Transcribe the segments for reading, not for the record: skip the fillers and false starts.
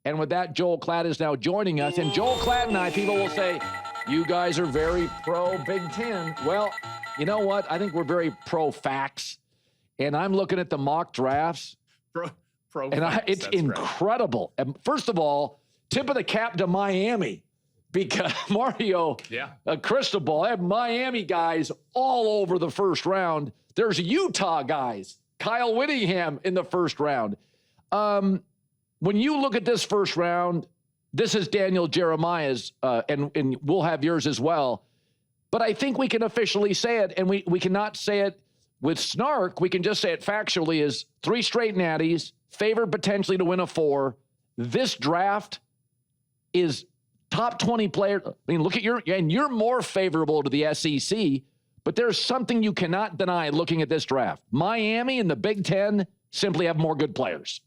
And with that, Joel Klatt is now joining us. And Joel Klatt and I, people will say, you guys are very pro Big Ten. Well, you know what? I think we're very pro facts. And I'm looking at the mock drafts. Pro and facts, it's incredible. Right. And first of all, tip of the cap to Miami. Because Mario, Cristobal, I have Miami guys all over the first round. There's Utah guys, Kyle Whittingham in the first round. When you look at this first round, this is Daniel Jeremiah's, and we'll have yours as well. But I think we can officially say it, and we cannot say it with snark. We can just say it factually is 3 straight natties, favored potentially to win a 4. This draft is top 20 player. I mean, look at you're more favorable to the SEC, but there's something you cannot deny looking at this draft. Miami and the Big Ten simply have more good players.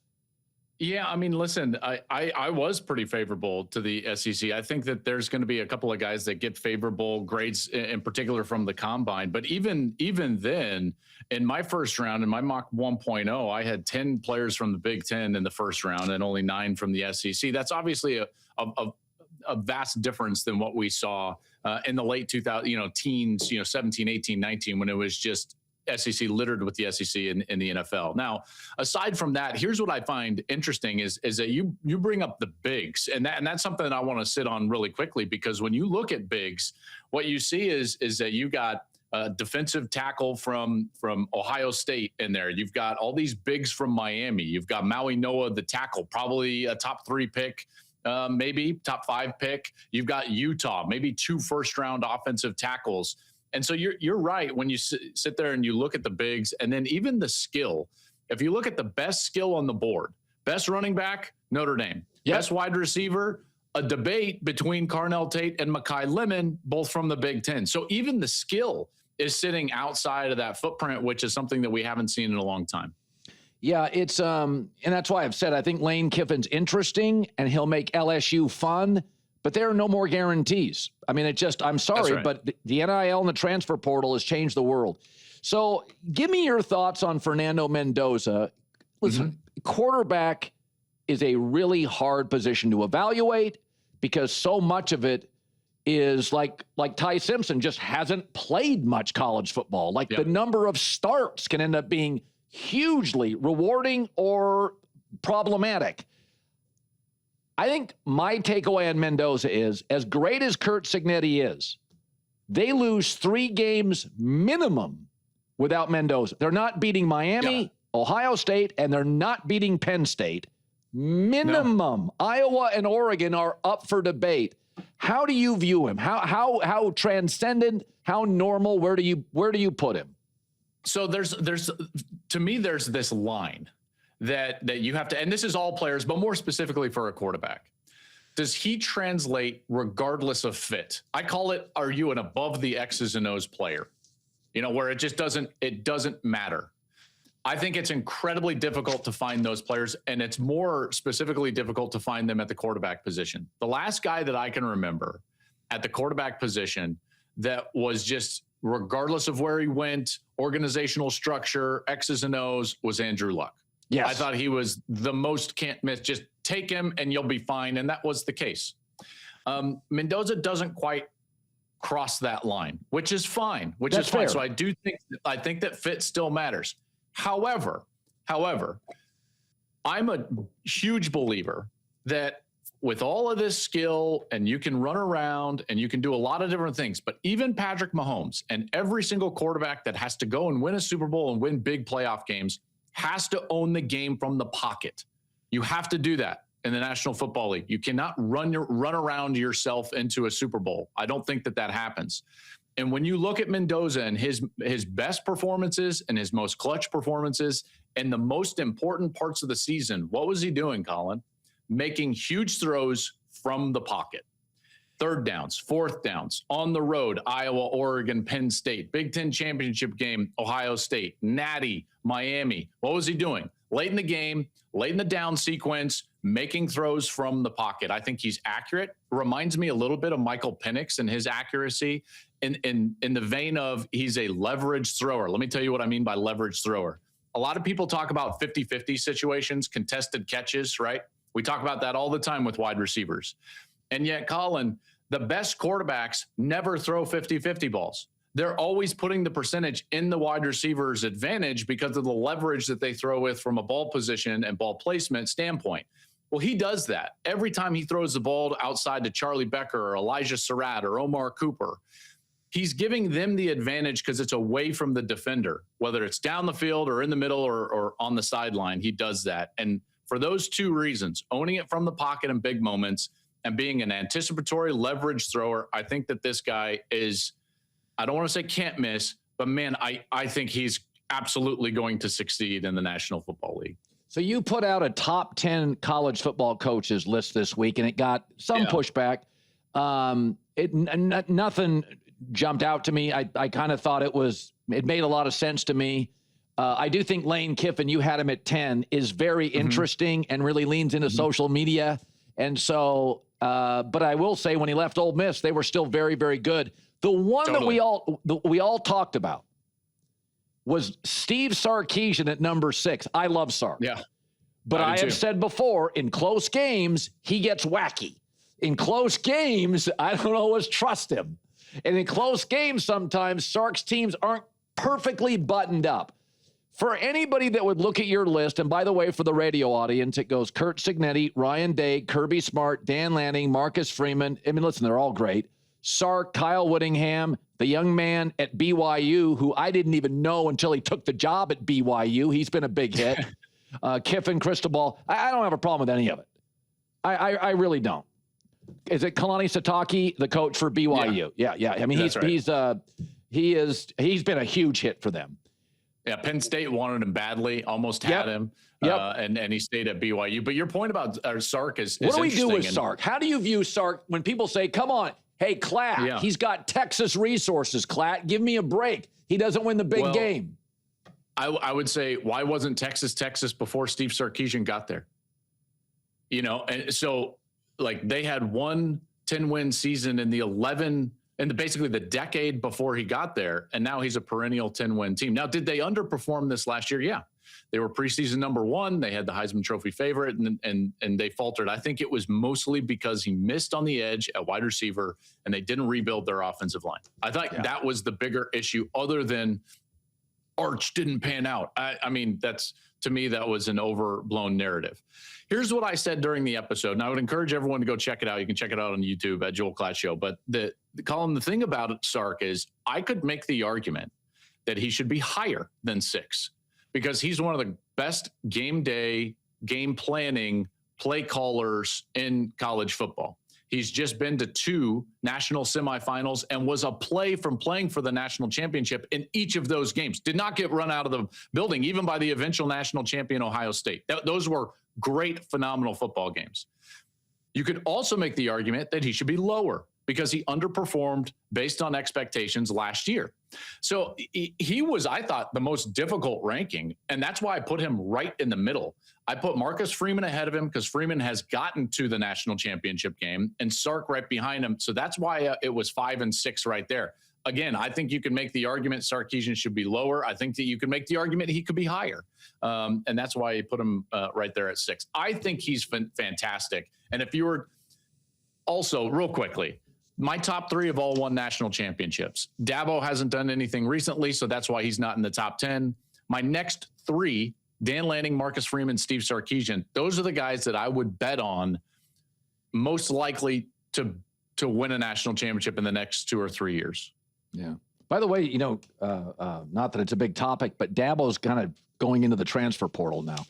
Yeah, I mean, listen, I was pretty favorable to the SEC. I think that there's going to be a couple of guys that get favorable grades, in particular from the combine. But even then, in my first round, in my mock 1.0, I had 10 players from the Big Ten in the first round and only 9 from the SEC. That's obviously a vast difference than what we saw in the late 2000, teens, 17, 18, 19, when it was just SEC littered with the SEC in the NFL. Now, aside from that, here's what I find interesting is that you bring up the bigs, and that's something that I want to sit on really quickly, because when you look at bigs, what you see is that you got a defensive tackle from Ohio State in there. You've got all these bigs from Miami. You've got Maui Noah, the tackle, probably a top 3 pick. Maybe top 5 pick. You've got Utah, maybe 2 first-round offensive tackles. And so you're right when you sit there and you look at the bigs, and then even the skill. If you look at the best skill on the board, best running back, Notre Dame. Yep. Best wide receiver, a debate between Carnell Tate and Mekhi Lemon, both from the Big Ten. So even the skill is sitting outside of that footprint, which is something that we haven't seen in a long time. Yeah, it's and that's why I've said I think Lane Kiffin's interesting and he'll make LSU fun, but there are no more guarantees. I mean, I'm sorry, right, but the NIL and the transfer portal has changed the world. So give me your thoughts on Fernando Mendoza. Listen, quarterback is a really hard position to evaluate because so much of it is like Ty Simpson just hasn't played much college football. Like the number of starts can end up being hugely rewarding or problematic. I think my takeaway on Mendoza is, as great as Curt Cignetti is, they lose 3 games minimum without Mendoza. They're not beating Miami, Ohio State, and they're not beating Penn State. Minimum. No. Iowa and Oregon are up for debate. How do you view him? How transcendent, how normal, where do you put him? So there's to me, there's this line that you have to, and this is all players, but more specifically for a quarterback. Does he translate regardless of fit? I call it, are you an above the X's and O's player? Where it just doesn't matter. I think it's incredibly difficult to find those players, and it's more specifically difficult to find them at the quarterback position. The last guy that I can remember at the quarterback position that was just, regardless of where he went, organizational structure, X's and O's, was Andrew Luck. Yes. I thought he was the most can't miss. Just take him and you'll be fine. And that was the case. Mendoza doesn't quite cross that line, which is fine, That's is fine. Fair. So I think that fit still matters. However, I'm a huge believer that with all of this skill, and you can run around and you can do a lot of different things, but even Patrick Mahomes and every single quarterback that has to go and win a Super Bowl and win big playoff games has to own the game from the pocket. You have to do that in the National Football League. You cannot run around yourself into a Super Bowl. I don't think that happens. And when you look at Mendoza and his best performances and his most clutch performances and the most important parts of the season, what was he doing, Colin? Making huge throws from the pocket. 3rd downs, 4th downs, on the road, Iowa, Oregon, Penn State, Big Ten championship game, Ohio State, Natty, Miami. What was he doing? Late in the game, late in the down sequence, making throws from the pocket. I think he's accurate. Reminds me a little bit of Michael Penix and his accuracy in the vein of he's a leverage thrower. Let me tell you what I mean by leverage thrower. A lot of people talk about 50-50 situations, contested catches, right? We talk about that all the time with wide receivers. And yet, Colin, the best quarterbacks never throw 50-50 balls. They're always putting the percentage in the wide receiver's advantage because of the leverage that they throw with from a ball position and ball placement standpoint. Well, he does that. Every time he throws the ball outside to Charlie Becker or Elijah Surratt or Omar Cooper, he's giving them the advantage because it's away from the defender, whether it's down the field or in the middle or on the sideline. He does that. And for those two reasons, owning it from the pocket in big moments and being an anticipatory leverage thrower, I think that this guy is, I don't want to say can't miss, but man, I think he's absolutely going to succeed in the National Football League. So you put out a top 10 college football coaches list this week, and it got some pushback. Nothing jumped out to me. I kind of thought it made a lot of sense to me. I do think Lane Kiffin, you had him at 10, is very interesting and really leans into social media. And so, but I will say when he left Ole Miss, they were still very, very good. The one that we all talked about was Steve Sarkisian at number 6. I love Sark. Yeah. But I have said before, in close games, he gets wacky. In close games, I don't always trust him. And in close games, sometimes Sark's teams aren't perfectly buttoned up. For anybody that would look at your list, and by the way, for the radio audience, it goes Kurt Cignetti, Ryan Day, Kirby Smart, Dan Lanning, Marcus Freeman. I mean, listen, they're all great. Sark, Kyle Whittingham, the young man at BYU, who I didn't even know until he took the job at BYU. He's been a big hit. Kiffin, Cristobal. I don't have a problem with any of it. I really don't. Is it Kalani Sitake, the coach for BYU? Yeah. I mean, he's been a huge hit for them. Yeah, Penn State wanted him badly, almost had him, and he stayed at BYU. But your point about Sark is what do we do with Sark? How do you view Sark when people say, come on, hey, Klatt, he's got Texas resources, Klatt, give me a break. He doesn't win the big game. I would say, why wasn't Texas before Steve Sarkisian got there? You know, and so like they had one 10-win season in basically the decade before he got there, and now he's a perennial 10-win team. Now, did they underperform this last year? Yeah. They were preseason number 1. They had the Heisman Trophy favorite, and they faltered. I think it was mostly because he missed on the edge at wide receiver, and they didn't rebuild their offensive line. I thought that was the bigger issue, other than Arch didn't pan out. I mean, to me, that was an overblown narrative. Here's what I said during the episode, and I would encourage everyone to go check it out. You can check it out on YouTube at Joel Klatt Show. But Colin, the thing about Sark is I could make the argument that he should be higher than 6 because he's one of the best game day, game planning play callers in college football. He's just been to 2 national semifinals and was a play from playing for the national championship in each of those games. Did not get run out of the building, even by the eventual national champion, Ohio State. Those were great, phenomenal football games. You could also make the argument that he should be lower because he underperformed based on expectations last year. So he was, I thought, the most difficult ranking, and that's why I put him right in the middle. I put Marcus Freeman ahead of him because Freeman has gotten to the national championship game, and Sark right behind him. So that's why it was 5 and 6 right there. Again, I think you can make the argument Sarkisian should be lower. I think that you can make the argument he could be higher. And that's why you put him right there at 6. I think he's fantastic. And if you were also, real quickly, my top 3 have all won national championships. Dabo hasn't done anything recently, so that's why he's not in the top 10. My next 3, Dan Lanning, Marcus Freeman, Steve Sarkisian, those are the guys that I would bet on most likely to win a national championship in the next 2 or 3 years. Yeah. By the way, you know, not that it's a big topic, but Dabo's kind of going into the transfer portal now.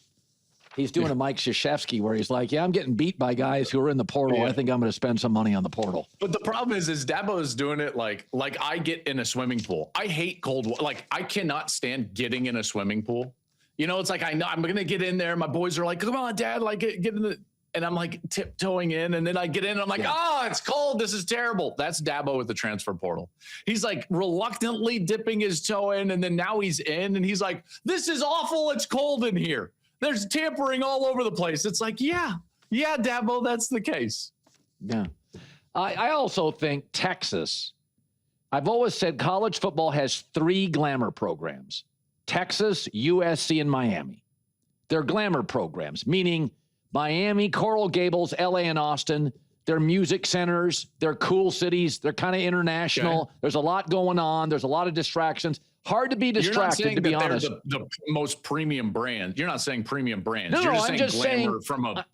He's doing a Mike Krzyzewski where he's like, yeah, I'm getting beat by guys who are in the portal. I think I'm going to spend some money on the portal. But the problem is Dabo is doing it like I get in a swimming pool. I hate cold water. Like, I cannot stand getting in a swimming pool. You know, it's like, I know I'm going to get in there. My boys are like, come on, Dad, like get in the, and I'm like tiptoeing in, and then I get in and I'm like, oh, it's cold. This is terrible. That's Dabo with the transfer portal. He's like reluctantly dipping his toe in, and then now he's in, and he's like, this is awful. It's cold in here. There's tampering all over the place. It's like, yeah, Dabo, that's the case. Yeah. I also think Texas, I've always said college football has 3 glamour programs: Texas, USC, and Miami. They're glamour programs, meaning Miami, Coral Gables, LA, and Austin. They're music centers. They're cool cities. They're kind of international. Okay. There's a lot going on. There's a lot of distractions. Hard to be distracted, to be honest. They're the most premium brand. You're not saying premium brands. No, You're I'm just saying Glamour from a.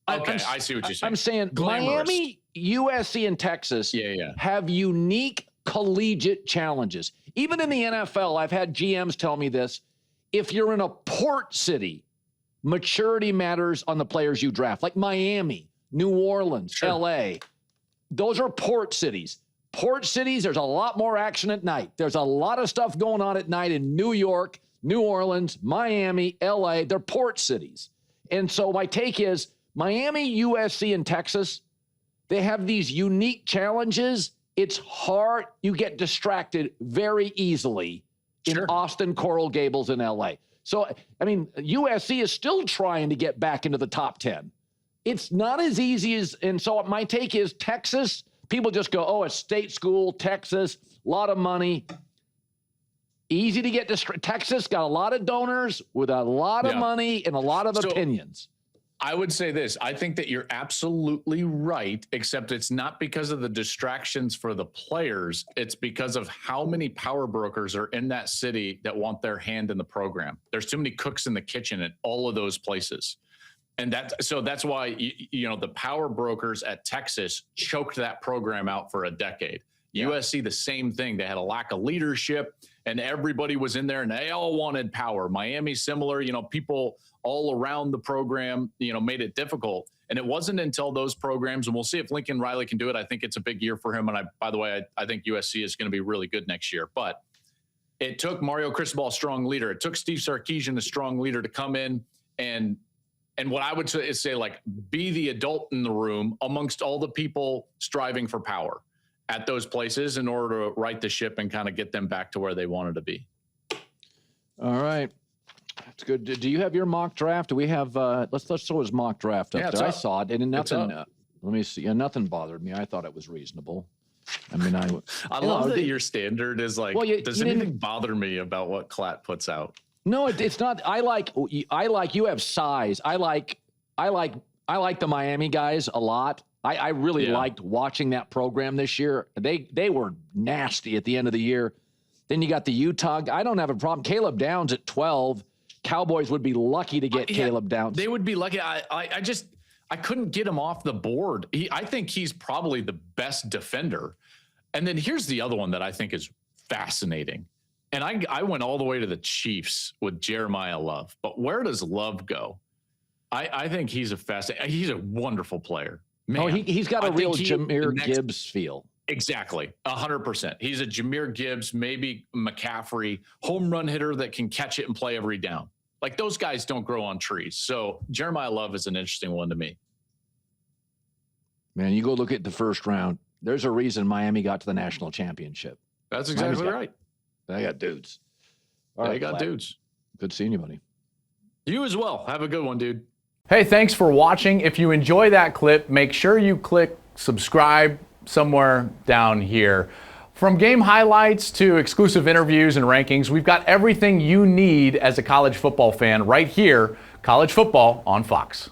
Okay, I see what you're saying. I'm saying Miami, USC, and Texas have unique collegiate challenges. Even in the NFL, I've had GMs tell me this. If you're in a port city, maturity matters on the players you draft, like Miami, New Orleans, LA. Those are port cities. Port cities, there's a lot more action at night. There's a lot of stuff going on at night in New York, New Orleans, Miami, LA. They're port cities. And so my take is Miami, USC, and Texas, they have these unique challenges. It's hard. You get distracted very easily in Austin, Coral Gables, and LA. So, I mean, USC is still trying to get back into the top 10. It's not as easy as, and so my take is Texas, people just go, oh, a state school, Texas, a lot of money. Easy to get distracted. Texas got a lot of donors with a lot of money and a lot of opinions. I would say this. I think that you're absolutely right, except it's not because of the distractions for the players. It's because of how many power brokers are in that city that want their hand in the program. There's too many cooks in the kitchen at all of those places. And that's why, you know, the power brokers at Texas choked that program out for a decade. USC, the same thing. They had a lack of leadership and everybody was in there and they all wanted power. Miami, similar, you know, people all around the program, you know, made it difficult. And it wasn't until those programs, and we'll see if Lincoln Riley can do it. I think it's a big year for him. And by the way, I think USC is going to be really good next year. But it took Mario Cristobal, a strong leader. It took Steve Sarkisian, a strong leader, to come in and what I would say is like, be the adult in the room amongst all the people striving for power at those places in order to right the ship and kind of get them back to where they wanted to be. All right. That's good. Do you have your mock draft? Do we have, let's throw his mock draft up there. I saw it and nothing, let me see. Yeah, nothing bothered me. I thought it was reasonable. I mean, I love that your standard is like, does anything bother me about what Klatt puts out? No, it's not. I like you have size. I like the Miami guys a lot. I really liked watching that program this year. They were nasty at the end of the year. Then you got the Utah. I don't have a problem. Caleb Downs at 12. Cowboys would be lucky to get Caleb Downs. They would be lucky. I couldn't get him off the board. I think he's probably the best defender. And then here's the other one that I think is fascinating. And I went all the way to the Chiefs with Jeremiah Love. But where does Love go? I think he's a wonderful player. Man, he's got a real Jahmyr Gibbs feel. Exactly. 100%. He's a Jahmyr Gibbs, maybe McCaffrey, home run hitter that can catch it and play every down. Like, those guys don't grow on trees. So Jeremiah Love is an interesting one to me. Man, you go look at the first round. There's a reason Miami got to the national championship. That's exactly right. They got dudes. All right, got dudes. Good seeing you, buddy. You as well. Have a good one, dude. Hey, thanks for watching. If you enjoy that clip, make sure you click subscribe somewhere down here. From game highlights to exclusive interviews and rankings, we've got everything you need as a college football fan right here. College football on Fox.